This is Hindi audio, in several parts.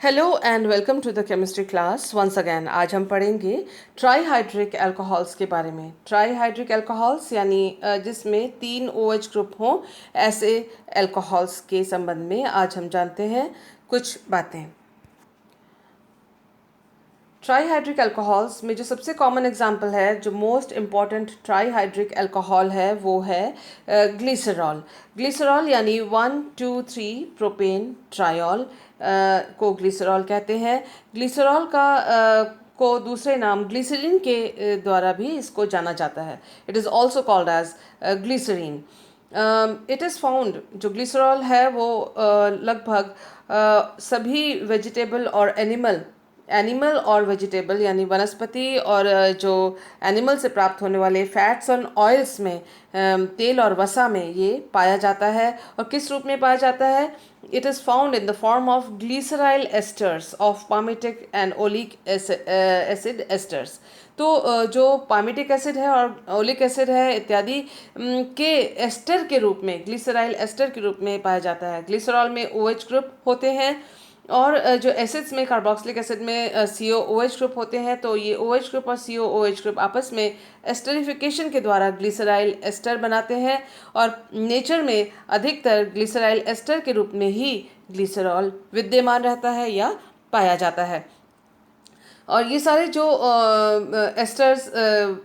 Hello and welcome to the chemistry class once again. आज हम पढ़ेंगे ट्राईहाइड्रिक अल्कोहल्स के बारे में। ट्राईहाइड्रिक अल्कोहल्स यानी जिसमें 3 OH ग्रुप हों, ऐसे अल्कोहल्स के संबंध में आज हम जानते हैं कुछ बातें। ट्राईहाइड्रिक अल्कोहल्स में जो सबसे कॉमन एग्जांपल है, जो मोस्ट इम्पॉर्टेंट ट्राईहाइड्रिक अल्कोहल है, वो है ग्लिसरॉल। ग्लिसरॉल यानी 1,2,3 प्रोपेन ट्रायोल को ग्लिसरॉल कहते हैं। ग्लिसरॉल को दूसरे नाम ग्लिसरीन के द्वारा भी इसको जाना जाता है। It is also called as glycerine. It is found, जो ग्लिसरॉल है वो लगभग सभी वेजिटेबल और एनिमल और वेजिटेबल यानी वनस्पति और जो एनिमल से प्राप्त होने वाले फैट्स और ऑयल्स में, तेल और वसा में ये पाया जाता है। और किस रूप में पाया जाता है? It is found in the form of glyceryl asters of palmitic and oleic acid asters. तो जो पामिटिक एसिड है और ओलिक एसिड है इत्यादि के एस्टर के रूप में, ग्लिसराइल एस्टर के रूप में पाया जाता है। ग्लिसरॉल में OH ग्रुप होते हैं और जो एसिड्स में, कार्बोक्सिलिक एसिड में COOH ग्रुप होते हैं। तो ये OH ग्रुप और COOH ग्रुप आपस में एस्टरिफिकेशन के द्वारा ग्लिसराइल एस्टर बनाते हैं और नेचर में अधिकतर ग्लिसराइल एस्टर के रूप में ही ग्लिसरॉल विद्यमान रहता है या पाया जाता है। और ये सारे जो एस्टर्स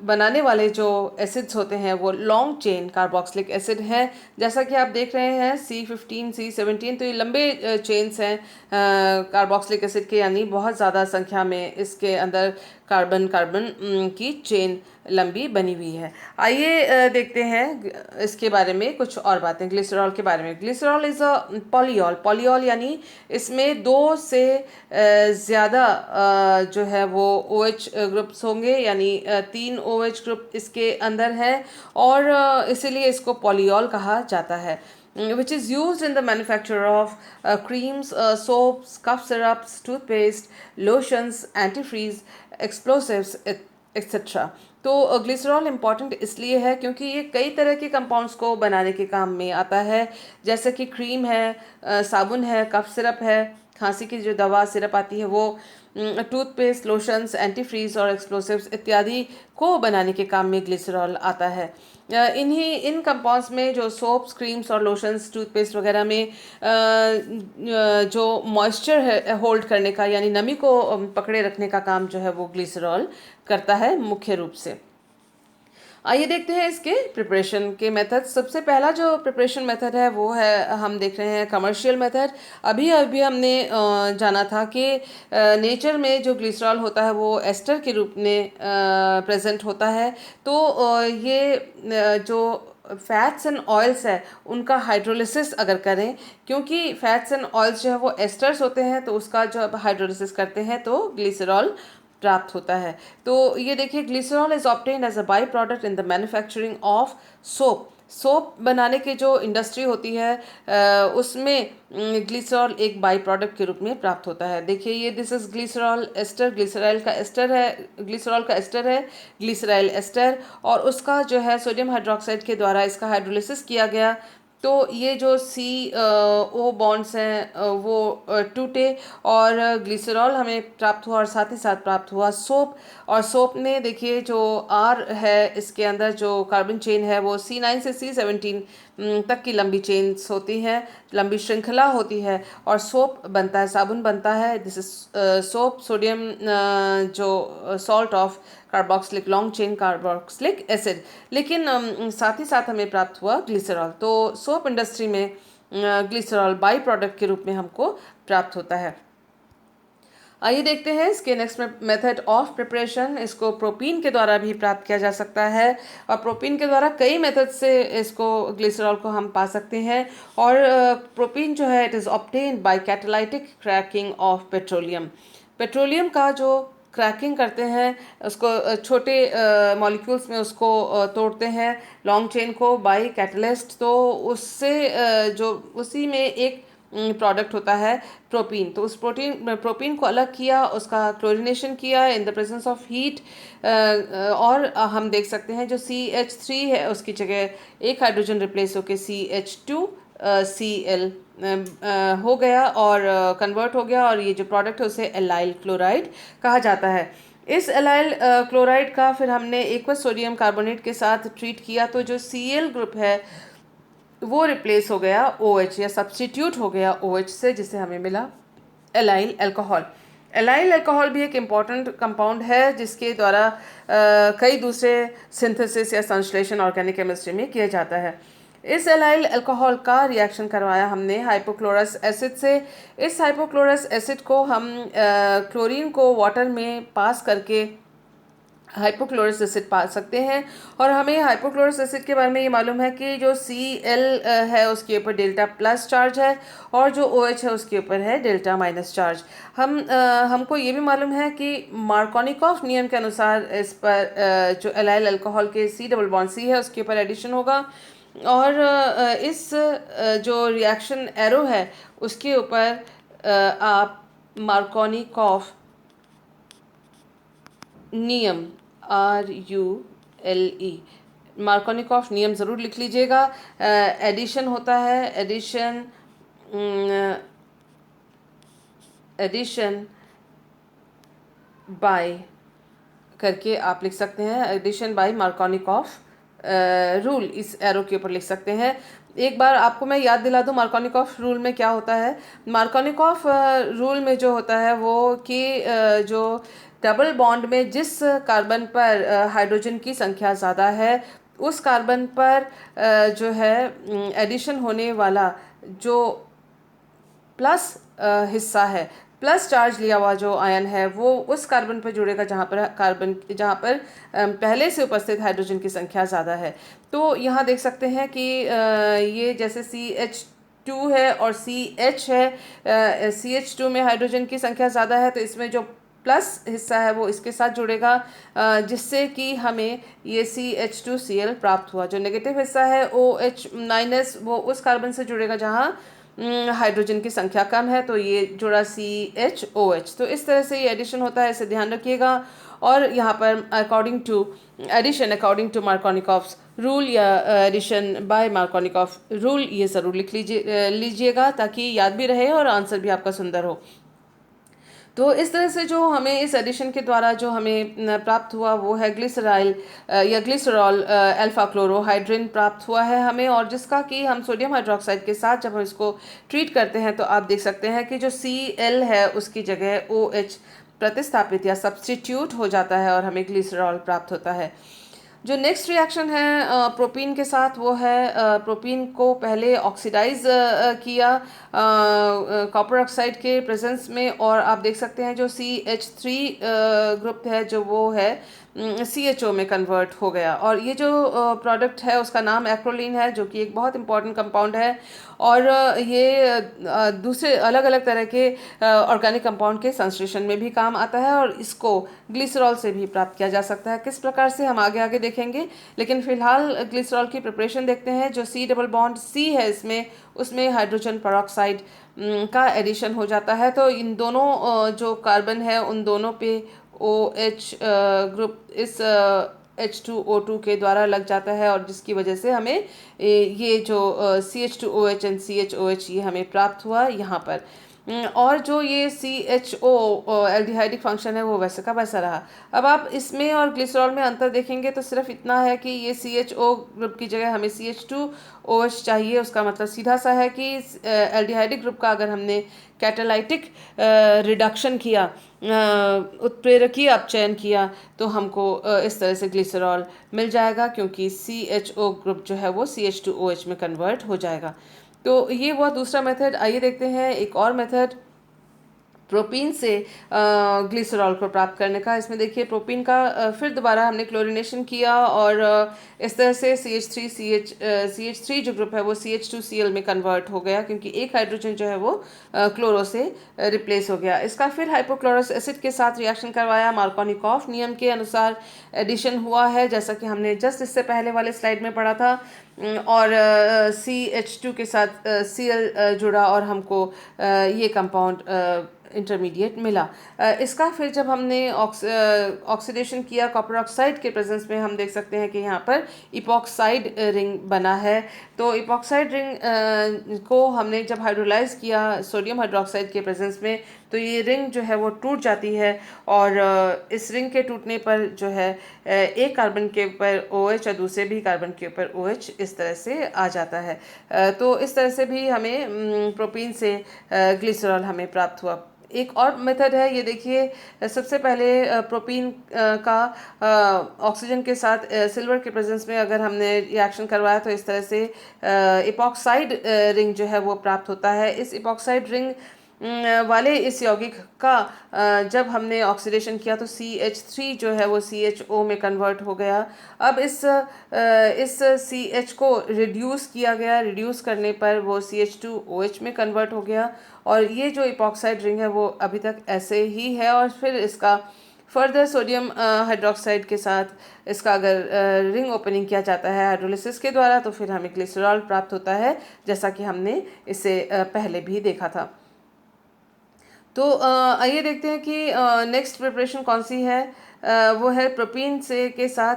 बनाने वाले जो एसिड्स होते हैं वो लॉन्ग चेन कार्बोक्सिलिक एसिड हैं। जैसा कि आप देख रहे हैं C15 C17, तो ये लंबे चेन्स हैं कार्बोक्सिलिक एसिड के, यानी बहुत ज़्यादा संख्या में इसके अंदर कार्बन कार्बन की चेन लंबी बनी हुई है। आइए देखते हैं इसके बारे में कुछ और बातें ग्लिसरॉल के बारे में। Glycerol is a पॉलीऑल। पॉलीऑल यानी इसमें 2 से ज़्यादा जो है वो OH ग्रुप्स होंगे, यानी 3 OH ग्रुप इसके अंदर है और इसीलिए इसको पॉलीऑल कहा जाता है। Which is used in the manufacture of creams, soaps, cough syrups, toothpaste, lotions, antifreeze, explosives, etc. तो ग्लिसरॉल इम्पॉर्टेंट इसलिए है क्योंकि ये कई तरह के कंपाउंड्स को बनाने के काम में आता है, जैसे कि क्रीम है, साबुन है, कफ सिरप है, खांसी की जो दवा सिरप आती है वो, टूथपेस्ट, लोशंस, एंटीफ्रीज और एक्सप्लोसिव्स इत्यादि को बनाने के काम में ग्लिसरॉल आता है। इन कंपाउंड्स में जो सोप्स, क्रीम्स और लोशंस, टूथपेस्ट वगैरह में जो मॉइस्चर है होल्ड करने का, यानी नमी को पकड़े रखने का काम जो है वो ग्लिसरॉल करता है मुख्य रूप से। आइए देखते हैं इसके प्रिपरेशन के मेथड। सबसे पहला जो प्रिपरेशन मेथड है वो है, हम देख रहे हैं कमर्शियल मेथड। अभी अभी हमने जाना था कि नेचर में जो ग्लिसरॉल होता है वो एस्टर के रूप में प्रेजेंट होता है। तो जो फैट्स एंड ऑयल्स है उनका हाइड्रोलिसिस अगर करें, क्योंकि फैट्स एंड ऑयल्स जो है वो एस्टर्स होते हैं, तो उसका जब हाइड्रोलिसिस करते हैं तो ग्लिसरॉल प्राप्त होता है। तो ये देखिए, glycerol is obtained as a by product in the manufacturing of soap. Soap बनाने की जो इंडस्ट्री होती है उसमें ग्लिसरॉल एक बाई प्रोडक्ट के रूप में प्राप्त होता है। देखिए ये, this is glycerol ester, glyceryl का एस्टर है, ग्लिसरॉल का एस्टर है, ग्लिसराइल एस्टर, और उसका जो है सोडियम हाइड्रोक्साइड के द्वारा इसका हाइड्रोलिसिस किया गया। तो ये जो CO बॉन्ड्स हैं वो टूटे और ग्लिसरॉल हमें प्राप्त हुआ और साथ ही साथ प्राप्त हुआ सोप। और सोप में देखिए जो R है, इसके अंदर जो कार्बन चेन है वो C9 से C17 तक की लंबी चेन्स होती हैं, लंबी श्रृंखला होती है और सोप बनता है, साबुन बनता है। दिस इज सोप, सोडियम जो salt of carboxylic, long chain carboxylic acid. लेकिन साथ ही साथ हमें प्राप्त हुआ ग्लिसरॉल। तो सोप इंडस्ट्री में ग्लिसरॉल बाई प्रोडक्ट के रूप में हमको प्राप्त होता है। आइए देखते हैं इसके नेक्स्ट मेथड ऑफ प्रिपरेशन। इसको प्रोपीन के द्वारा भी प्राप्त किया जा सकता है और प्रोपीन के द्वारा कई मेथड से इसको ग्लिसरॉल को हम पा सकते हैं। और प्रोपीन जो है, it is obtained by catalytic cracking of petroleum. Petroleum का जो क्रैकिंग करते हैं, उसको छोटे मॉलिक्यूल्स में उसको तोड़ते हैं, लॉन्ग चेन को बाय कैटलिस्ट। तो उससे जो उसी में एक प्रोडक्ट होता है प्रोपीन। तो उस प्रोपीन को अलग किया, उसका क्लोरीनेशन किया इन द प्रेजेंस ऑफ हीट, और हम देख सकते हैं जो CH3 है उसकी जगह एक हाइड्रोजन रिप्लेस होकर CH2 Cl हो गया और कन्वर्ट हो गया, और ये जो प्रोडक्ट है उसे एलाइल क्लोराइड कहा जाता है। इस एलाइल क्लोराइड का फिर हमने एक्वस सोडियम कार्बोनेट के साथ ट्रीट किया, तो जो Cl ग्रुप है वो रिप्लेस हो गया OH या सब्स्टिट्यूट हो गया OH से, जिसे हमें मिला एलाइल अल्कोहल। एलाइल अल्कोहल भी एक इम्पॉर्टेंट कंपाउंड है जिसके द्वारा कई दूसरे सिंथेसिस या संश्लेषण ऑर्गेनिक केमिस्ट्री में किया जाता है। इस एलाइल अल्कोहल का रिएक्शन करवाया हमने हाइपोक्लोरस एसिड से। इस हाइपोक्लोरस एसिड को हम क्लोरीन को वाटर में पास करके हाइपोक्लोरस एसिड पा सकते हैं। और हमें हाइपोक्लोरस एसिड के बारे में ये मालूम है कि जो Cl है उसके ऊपर डेल्टा प्लस चार्ज है, और जो OH है उसके ऊपर है डेल्टा माइनस चार्ज। हमको ये भी मालूम है कि मार्कोनिकॉफ नियम के अनुसार इस पर जो एलाइल अल्कोहल के C डबल बॉन्ड C है उसके ऊपर एडिशन होगा, और इस जो रिएक्शन एरो है उसके ऊपर आप मार्कोनिकॉफ नियम RULE मार्कोनिकॉफ नियम ज़रूर लिख लीजिएगा। एडिशन होता है, एडिशन बाय करके आप लिख सकते हैं, एडिशन बाय मार्कोनिकॉफ रूल इस एरो के ऊपर लिख सकते हैं। एक बार आपको मैं याद दिला दूं मार्कोनिकॉफ रूल में क्या होता है। मार्कोनिकॉफ रूल में जो होता है वो कि जो डबल बॉन्ड में जिस कार्बन पर हाइड्रोजन की संख्या ज़्यादा है उस कार्बन पर जो है एडिशन होने वाला जो प्लस हिस्सा है, प्लस चार्ज लिया हुआ जो आयन है वो उस कार्बन पर जुड़ेगा जहाँ पर पहले से उपस्थित हाइड्रोजन की संख्या ज़्यादा है। तो यहाँ देख सकते हैं कि ये जैसे CH2 है और CH है, CH2 में हाइड्रोजन की संख्या ज़्यादा है तो इसमें जो प्लस हिस्सा है वो इसके साथ जुड़ेगा, जिससे कि हमें ये CH2Cl प्राप्त हुआ। जो नेगेटिव हिस्सा है OH- वो उस कार्बन से जुड़ेगा जहाँ हाइड्रोजन की संख्या कम है, तो ये जुड़ा CHOH। तो इस तरह से ये एडिशन होता है, इसे ध्यान रखिएगा। और यहाँ पर अकॉर्डिंग टू मार्कोनिकॉफ्स रूल या एडिशन बाय मार्कोनिकॉफ रूल ये ज़रूर लिख लीजिएगा ताकि याद भी रहे और आंसर भी आपका सुंदर हो। तो इस तरह से जो हमें इस एडिशन के द्वारा जो हमें प्राप्त हुआ वो है ग्लिसराइल या ग्लिसरॉल अल्फा क्लोरोहाइड्रिन प्राप्त हुआ है हमें, और जिसका कि हम सोडियम हाइड्रोक्साइड के साथ जब हम इसको ट्रीट करते हैं तो आप देख सकते हैं कि जो Cl है उसकी जगह OH प्रतिस्थापित या सब्स्टिट्यूट हो जाता है और हमें ग्लिसरॉल प्राप्त होता है। जो नेक्स्ट रिएक्शन है प्रोपीन के साथ वो है प्रोपीन को पहले ऑक्सीडाइज किया कॉपर ऑक्साइड के प्रेजेंस में, और आप देख सकते हैं जो CH3 ग्रुप है जो वो है CHO में कन्वर्ट हो गया, और ये जो प्रोडक्ट है उसका नाम एक्रोलीन है जो कि एक बहुत इंपॉर्टेंट कंपाउंड है, और ये दूसरे अलग अलग तरह के ऑर्गेनिक कंपाउंड के संश्लेषण में भी काम आता है, और इसको ग्लिसरॉल से भी प्राप्त किया जा सकता है। किस प्रकार से हम आगे आगे देखेंगे, लेकिन फिलहाल ग्लिसरॉल की प्रिपरेशन देखते हैं। जो C डबल बॉन्ड C है इसमें उसमें हाइड्रोजन पेरोक्साइड का एडिशन हो जाता है, तो इन दोनों जो कार्बन है उन दोनों पे OH ग्रुप इस H2O2 के द्वारा लग जाता है, और जिसकी वजह से हमें ये जो CH2OH एंड CHOH ये हमें प्राप्त हुआ यहाँ पर। और जो ये CHO एल्डिहाइडिक फंक्शन है वो वैसे का वैसा रहा। अब आप इसमें और ग्लिसरॉल में अंतर देखेंगे तो सिर्फ इतना है कि ये CHO ग्रुप की जगह हमें CH2OH चाहिए। उसका मतलब सीधा सा है कि एल्डिहाइडिक ग्रुप का अगर हमने कैटालाइटिक रिडक्शन किया, उत्प्रेरकीय अपचयन किया, तो हमको इस तरह से ग्लिसरॉल मिल जाएगा, क्योंकि CHO ग्रुप जो है वो CH2OH में कन्वर्ट हो जाएगा। तो ये हुआ दूसरा मेथड। आइए देखते हैं एक और मेथड प्रोपीन से ग्लिसरॉल को प्राप्त करने का। इसमें देखिए प्रोपीन का फिर दोबारा हमने क्लोरीनेशन किया, और इस तरह से CH3 जो ग्रुप है वो CH2Cl में कन्वर्ट हो गया, क्योंकि एक हाइड्रोजन जो है वो क्लोरो से रिप्लेस हो गया। इसका फिर हाइपोक्लोरस एसिड के साथ रिएक्शन करवाया, मार्कोनिकॉफ नियम के अनुसार एडिशन हुआ है, जैसा कि हमने जस्ट इससे पहले वाले स्लाइड में पढ़ा था। और CH2 के साथ Cl जुड़ा और हमको ये कंपाउंड इंटरमीडिएट मिला। इसका फिर जब हमने ऑक्सीडेशन किया कॉपर ऑक्साइड के प्रेजेंस में, हम देख सकते हैं कि यहाँ पर इपॉक्साइड रिंग बना है। तो इपॉक्साइड रिंग को हमने जब हाइड्रोलाइज किया सोडियम हाइड्रोक्साइड के प्रेजेंस में, तो ये रिंग जो है वो टूट जाती है और इस रिंग के टूटने पर जो है एक कार्बन के ऊपर OH और दूसरे भी कार्बन के ऊपर OH इस तरह से आ जाता है। तो इस तरह से भी हमें प्रोपीन से ग्लिसरॉल हमें प्राप्त हुआ। एक और मेथड है, ये देखिए सबसे पहले प्रोपीन का ऑक्सीजन के साथ सिल्वर के प्रेजेंस में अगर हमने रिएक्शन करवाया तो इस तरह से इपॉक्साइड रिंग जो है वो प्राप्त होता है। इस इपॉक्साइड रिंग वाले इस यौगिक का जब हमने ऑक्सीडेशन किया तो CH3 जो है वो CHO में कन्वर्ट हो गया। अब इस CH को रिड्यूस किया गया, रिड्यूस करने पर वो CH2OH में कन्वर्ट हो गया और ये जो इपॉक्साइड रिंग है वो अभी तक ऐसे ही है। और फिर इसका फर्दर सोडियम हाइड्रोक्साइड के साथ इसका अगर रिंग ओपनिंग किया जाता है हाइड्रोलिसिस के द्वारा तो फिर हमें ग्लिसरॉल प्राप्त होता है, जैसा कि हमने इसे पहले भी देखा था। तो आइए देखते हैं कि नेक्स्ट प्रिपरेशन कौन सी है। वो है प्रोपीन से के साथ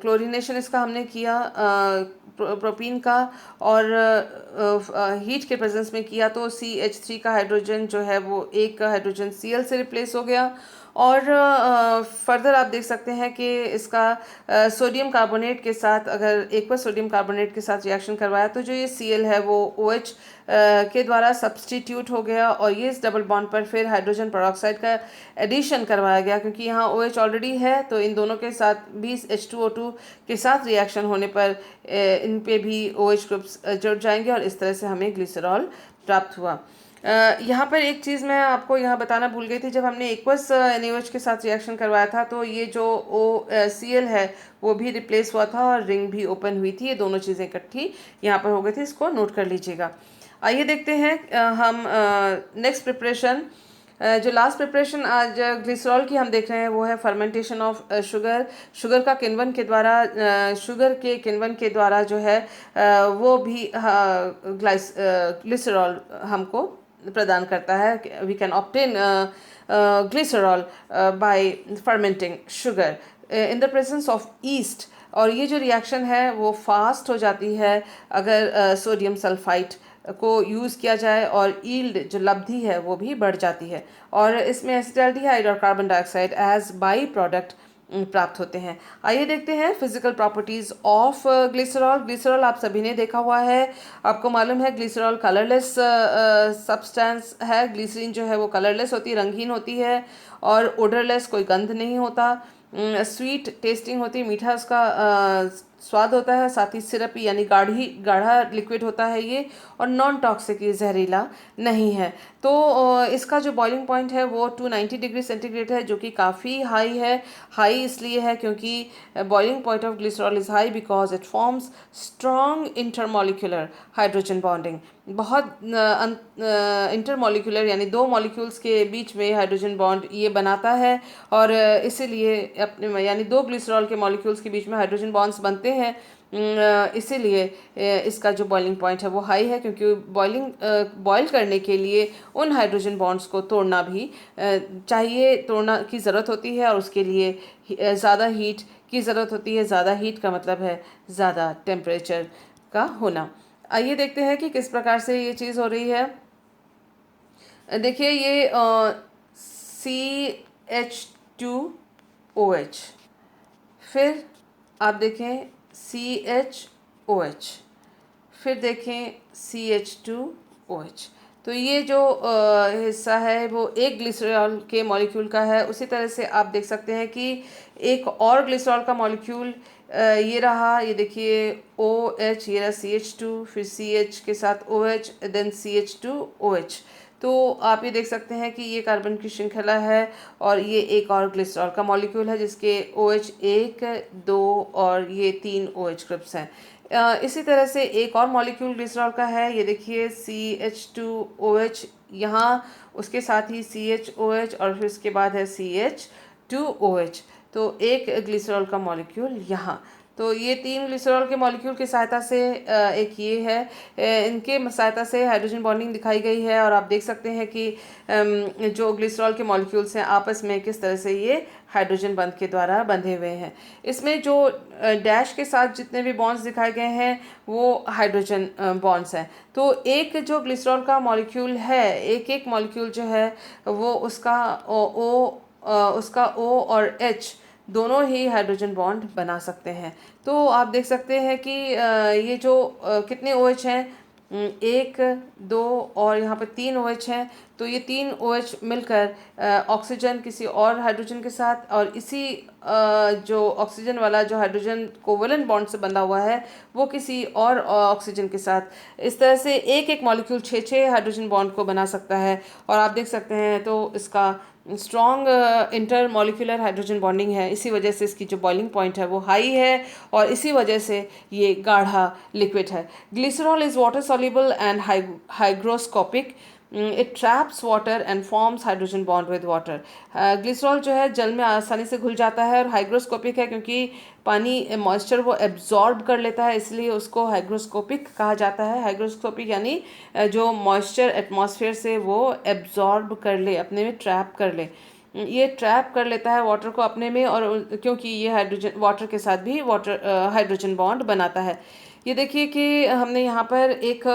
क्लोरीनेशन इसका हमने किया प्रोपीन का और हीट के प्रेजेंस में किया तो CH3 का हाइड्रोजन जो है वो एक हाइड्रोजन Cl से रिप्लेस हो गया। और फर्दर आप देख सकते हैं कि इसका सोडियम कार्बोनेट के साथ अगर एक्वस सोडियम कार्बोनेट के साथ रिएक्शन करवाया तो जो ये Cl है वो OH के द्वारा सब्सटीट्यूट हो गया और ये इस डबल बॉन्ड पर फिर हाइड्रोजन पेरोक्साइड का एडिशन करवाया गया, क्योंकि यहाँ OH ऑलरेडी है तो इन दोनों के साथ भी H2O2 के साथ रिएक्शन होने पर इन पे भी OH ग्रुप्स जुड़ जाएंगे और इस तरह से हमें ग्लिसरॉल प्राप्त हुआ। यहाँ पर एक चीज़ मैं आपको यहाँ बताना भूल गई थी, जब हमने एक्वस NaOH के साथ रिएक्शन करवाया था तो ये जो Cl है वो भी रिप्लेस हुआ था और रिंग भी ओपन हुई थी। ये दोनों चीज़ें इकट्ठी यहाँ पर हो गई थी, इसको नोट कर लीजिएगा। आइए देखते हैं हम नेक्स्ट प्रिपरेशन। जो लास्ट प्रिपरेशन आज ग्लिसरॉल की हम देख रहे हैं वो है फर्मेंटेशन ऑफ शुगर का किण्वन के द्वारा शुगर के किण्वन के द्वारा जो है वो भी ग्लिसरॉल हमको प्रदान करता है। We can obtain glycerol by fermenting sugar in the presence of yeast. और ये जो रिएक्शन है वो फास्ट हो जाती है अगर सोडियम सल्फाइड को यूज़ किया जाए और यील्ड जो लब्धि है वो भी बढ़ जाती है और इसमें एसिटाल्डिहाइड और carbon dioxide as by product प्राप्त होते हैं। आइए देखते हैं physical properties of glycerol. Glycerol आप सभी ने देखा हुआ है, आपको मालूम है ग्लिसरॉल कलरलेस सब्सटेंस है। ग्लिसरीन जो है वो कलरलेस होती है, रंगहीन होती है और ओडरलेस, कोई गंध नहीं होता, स्वीट टेस्टिंग होती है, मीठा उसका स्वाद होता है, साथ ही सिरपी यानी गाढ़ा लिक्विड होता है ये और नॉन टॉक्सिक, ये जहरीला नहीं है। तो इसका जो बॉइलिंग पॉइंट है वो 290 डिग्री सेंटीग्रेड है, जो कि काफ़ी हाई है। हाई इसलिए है क्योंकि boiling point of glycerol is high because it forms strong intermolecular hydrogen bonding. बहुत इंटरमॉलिक्यूलर यानी दो मॉलिक्यूल्स के बीच में हाइड्रोजन बॉन्ड ये बनाता है और इसीलिए अपने यानी दो ग्लिसरॉल के मॉलिक्यूल्स के बीच में हाइड्रोजन बॉन्ड्स बनते हैं। इसीलिए इसका जो बॉइलिंग पॉइंट है वो हाई है, क्योंकि बॉयल करने के लिए उन हाइड्रोजन बॉन्ड्स को तोड़ना भी चाहिए, तोड़ना की ज़रूरत होती है और उसके लिए ज़्यादा हीट की ज़रूरत होती है। ज़्यादा हीट का मतलब है ज़्यादा टेम्परेचर का होना। आइए देखते हैं कि किस प्रकार से ये चीज़ हो रही है। देखिए ये CH2OH, फिर आप देखें CHOH, फिर देखें CH2OH। तो ये जो हिस्सा है वो एक ग्लिसरॉल के मॉलिक्यूल का है। उसी तरह से आप देख सकते हैं कि एक और ग्लिसरॉल का मॉलिक्यूल ये रहा, ये देखिए OH, ये रहा CH2, फिर CH के साथ OH, देन CH2OH। तो आप ये देख सकते हैं कि ये कार्बन की श्रृंखला है और ये एक और ग्लिसरॉल का मॉलिक्यूल है जिसके OH 1, 2 और ये 3 OH ग्रुप्स हैं। इसी तरह से एक और मॉलिक्यूल ग्लिसरॉल का है, ये देखिए CH2OH, यहाँ उसके साथ ही CHOH और फिर उसके बाद है CH2OH। तो एक ग्लिसरॉल का मॉलिक्यूल यहाँ। तो ये 3 ग्लिसरॉल के मॉलिक्यूल की सहायता से एक ये है, इनके सहायता से हाइड्रोजन बॉन्डिंग दिखाई गई है। और आप देख सकते हैं कि जो ग्लिसरॉल के मॉलिक्यूल्स हैं आपस में किस तरह से ये हाइड्रोजन बंध के द्वारा बंधे हुए हैं। इसमें जो डैश के साथ जितने भी बॉन्ड्स दिखाए गए हैं वो हाइड्रोजन बॉन्ड्स हैं। तो एक जो ग्लिसरॉल का मॉलिक्यूल है, एक एक मॉलिक्यूल जो है वो उसका O और H दोनों ही हाइड्रोजन बॉन्ड बना सकते हैं। तो आप देख सकते हैं कि ये जो कितने OH हैं, 1 2 और यहाँ पर 3 OH हैं। तो ये 3 OH मिलकर ऑक्सीजन किसी और हाइड्रोजन के साथ और इसी जो ऑक्सीजन वाला जो हाइड्रोजन कोवेलेंट बॉन्ड से बंधा हुआ है वो किसी और ऑक्सीजन के साथ, इस तरह से एक एक मॉलिक्यूल 6 हाइड्रोजन बॉन्ड को बना सकता है। और आप देख सकते हैं तो इसका strong inter molecular hydrogen bonding है। इसी वजह से इसकी जो बॉइलिंग पॉइंट है वो हाई है और इसी वजह से ये गाढ़ा लिक्विड है। Glycerol is water soluble and hygroscopic. It traps water and forms hydrogen bond with water. Glycerol जो है जल में आसानी से घुल जाता है और हाइग्रोस्कोपिक है क्योंकि पानी मॉइस्चर वो एब्जॉर्ब कर लेता है, इसलिए उसको हाइग्रोस्कोपिक कहा जाता है। हाइग्रोस्कोपिक यानी जो मॉइस्चर एटमॉस्फेयर से वो एब्जॉर्ब कर ले, अपने में ट्रैप कर ले। ये ट्रैप कर लेता है वाटर को अपने में, और क्योंकि ये हाइड्रोजन वाटर के साथ भी हाइड्रोजन बॉन्ड बनाता है। ये देखिए कि हमने यहाँ पर एक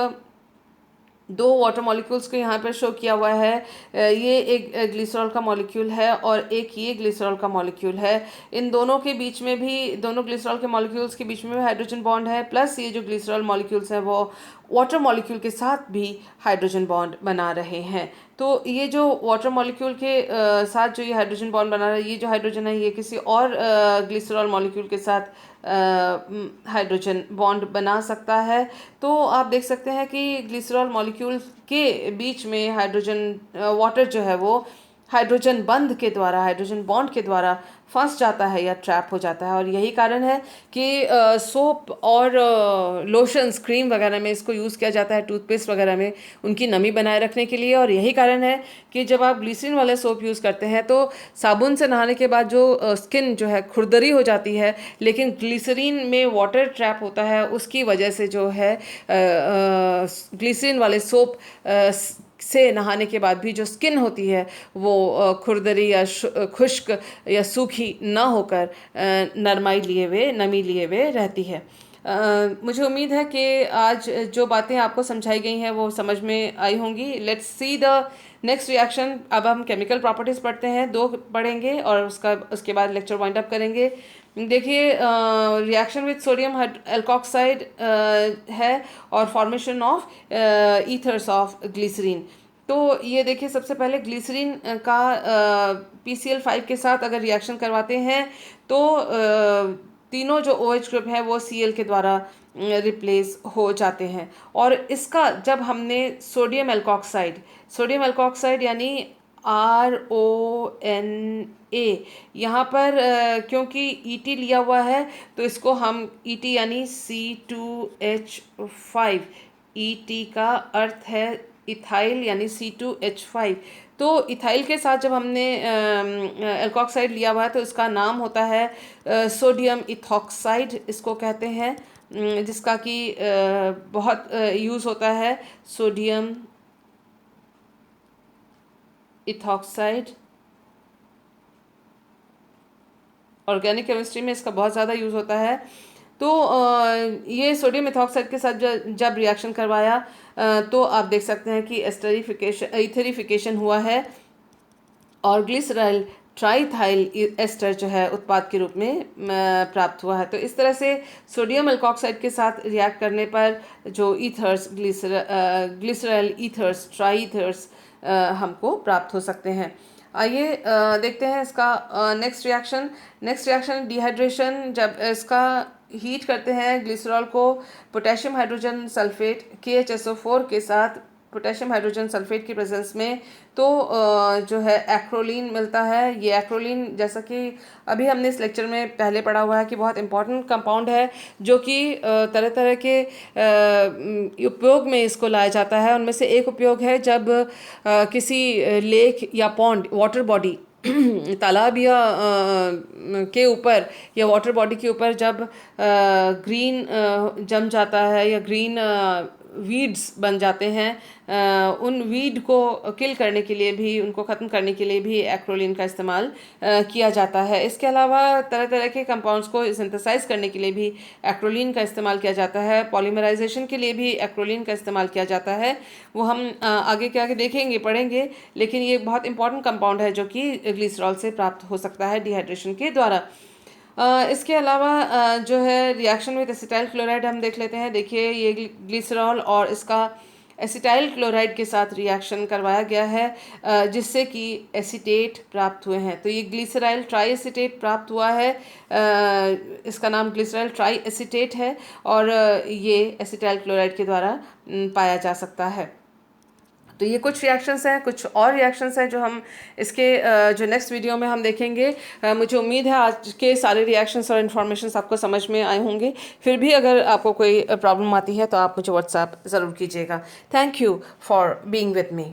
2 वाटर मॉलिक्यूल्स को यहाँ पर शो किया हुआ है। ये एक ग्लिसरॉल का मॉलिक्यूल है और एक ये ग्लिसरॉल का मॉलिक्यूल है। इन दोनों के बीच में भी, दोनों ग्लिसरॉल के मॉलिक्यूल्स के बीच में भी हाइड्रोजन बॉन्ड है, प्लस ये जो ग्लिसरॉल मॉलिक्यूल्स हैं वो वाटर मॉलिक्यूल के साथ भी हाइड्रोजन बॉन्ड बना रहे हैं। तो ये जो वाटर मॉलिक्यूल के साथ जो ये हाइड्रोजन बॉन्ड बना रहा है, ये जो हाइड्रोजन है ये किसी और ग्लिसरॉल मॉलिक्यूल के साथ हाइड्रोजन बॉन्ड बना सकता है। तो आप देख सकते हैं कि ग्लिसरॉल मॉलिक्यूल के बीच में हाइड्रोजन वाटर जो है वो हाइड्रोजन बंध के द्वारा, हाइड्रोजन बॉन्ड के द्वारा फंस जाता है या ट्रैप हो जाता है। और यही कारण है कि सोप और लोशंस, क्रीम वगैरह में इसको यूज़ किया जाता है, टूथपेस्ट वगैरह में उनकी नमी बनाए रखने के लिए। और यही कारण है कि जब आप ग्लिसरीन वाले सोप यूज़ करते हैं तो साबुन से नहाने के बाद जो स्किन जो है खुरदरी हो जाती है, लेकिन ग्लिसरीन में वाटर ट्रैप होता है, उसकी वजह से जो है ग्लिसरीन वाले सोप से नहाने के बाद भी जो स्किन होती है वो खुरदरी या खुश्क या सूखी ना होकर नरमाई लिए हुए, नमी लिए हुए रहती है। मुझे उम्मीद है कि आज जो बातें आपको समझाई गई हैं वो समझ में आई होंगी। Let's see the next reaction. अब हम केमिकल प्रॉपर्टीज़ पढ़ते हैं, 2 पढ़ेंगे और उसके बाद लेक्चर वाइंड अप करेंगे। देखिए, रिएक्शन विद सोडियम एल्कोक्साइड है और formation of ethers of glycerine. तो ये देखिए, सबसे पहले ग्लिसरीन का PCl5 के साथ अगर रिएक्शन करवाते हैं तो तीनों जो OH ग्रुप है वो Cl के द्वारा रिप्लेस हो जाते हैं। और इसका जब हमने सोडियम एल्कोक्साइड यानी RONA, यहाँ पर क्योंकि ET लिया हुआ है तो इसको हम ET यानी C2H5, ET का अर्थ है इथाइल यानी C2H5। तो इथाइल के साथ जब हमने एल्कोक्साइड लिया हुआ है तो इसका नाम होता है सोडियम इथॉक्साइड, इसको कहते हैं, जिसका कि बहुत यूज़ होता है, सोडियम इथॉक्साइड। ऑर्गेनिक केमिस्ट्री में इसका बहुत ज़्यादा यूज़ होता है। तो ये सोडियम इथॉक्साइड के साथ जब रिएक्शन करवाया तो आप देख सकते हैं कि इथेरिफिकेशन हुआ है और ग्लिसरॉल ट्राइथाइल एस्टर जो है उत्पाद के रूप में प्राप्त हुआ है। तो इस तरह से सोडियम एल्कोक्साइड के साथ रिएक्ट करने पर जो ईथर्स, ग्लिसरॉल ईथर्स, ट्राइथर्स हमको प्राप्त हो सकते हैं। आइए देखते हैं इसका नेक्स्ट रिएक्शन डिहाइड्रेशन। जब इसका हीट करते हैं ग्लिसरॉल को पोटेशियम हाइड्रोजन सल्फेट KHSO4 के साथ, पोटेशियम हाइड्रोजन सल्फेट की प्रेजेंस में, तो जो है एक्रोलीन मिलता है। ये एक्रोलीन, जैसा कि अभी हमने इस लेक्चर में पहले पढ़ा हुआ है कि बहुत इंपॉर्टेंट कंपाउंड है जो कि तरह तरह के उपयोग में इसको लाया जाता है। उनमें से एक उपयोग है जब किसी लेक या पॉन्ड, वाटर बॉडी तालाब या के ऊपर या वाटर बॉडी के ऊपर जब ग्रीन जम जाता है या ग्रीन वीड्स बन जाते हैं, उन वीड को किल करने के लिए भी, उनको ख़त्म करने के लिए भी एक्रोलीन का इस्तेमाल किया जाता है। इसके अलावा तरह तरह के कंपाउंड्स को सिंथेसाइज करने के लिए भी एक्रोलीन का इस्तेमाल किया जाता है। पॉलीमराइजेशन के लिए भी एक्रोलीन का इस्तेमाल किया जाता है। वो हम आगे के आगे देखेंगे, पढ़ेंगे, लेकिन ये बहुत इंपॉर्टेंट कंपाउंड है जो कि ग्लिसरॉल से प्राप्त हो सकता है डिहाइड्रेशन के द्वारा। इसके अलावा जो है रिएक्शन विद एसिटाइल क्लोराइड हम देख लेते हैं। देखिए, ये ग्लिसरॉल और इसका एसिटाइल क्लोराइड के साथ रिएक्शन करवाया गया है, जिससे कि एसीटेट प्राप्त हुए हैं। तो ये ग्लिसराइल ट्राई एसीटेट प्राप्त हुआ है। इसका नाम ग्लिसराइल ट्राई एसीटेट है और ये एसिटाइल क्लोराइड के द्वारा पाया जा सकता है। तो ये कुछ रिएक्शंस हैं, कुछ और रिएक्शंस हैं जो हम इसके जो नेक्स्ट वीडियो में हम देखेंगे। मुझे उम्मीद है आज के सारे रिएक्शंस और इन्फॉर्मेशन आपको समझ में आए होंगे। फिर भी अगर आपको कोई प्रॉब्लम आती है तो आप मुझे व्हाट्सएप ज़रूर कीजिएगा। Thank you for being with me.